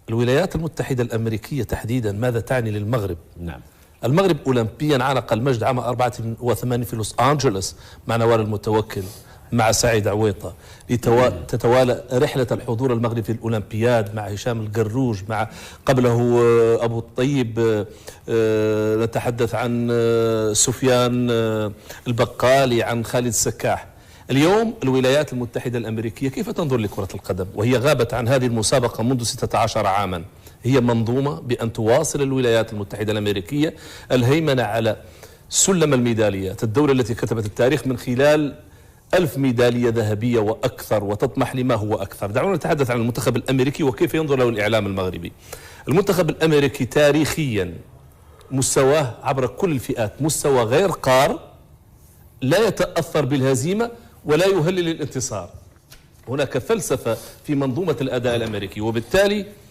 الولايات المتحدة الأمريكية تحديدا ماذا تعني للمغرب؟ نعم. المغرب أولمبيا عانق المجد عام 84 في لوس أنجلوس مع نوال المتوكل مع سعيد عويطة، تتوالى رحلة الحضور المغربي في الأولمبياد مع هشام القروج، مع قبله أبو الطيب، نتحدث عن سفيان البقالي، عن خالد السكاح. اليوم الولايات المتحدة الأمريكية كيف تنظر لكرة القدم وهي غابت عن هذه المسابقة منذ 16 عاما؟ هي منظومة بأن تواصل الولايات المتحدة الأمريكية الهيمنة على سلم الميداليات، الدولة التي كتبت التاريخ من خلال 1000 ميدالية ذهبية وأكثر، وتطمح لما هو أكثر. دعونا نتحدث عن المنتخب الأمريكي وكيف ينظر له الإعلام المغربي. المنتخب الأمريكي تاريخيا مستواه عبر كل الفئات مستوى غير قار، لا يتأثر بالهزيمة ولا يهلل الانتصار. هناك فلسفة في منظومة الأداء الأمريكي، وبالتالي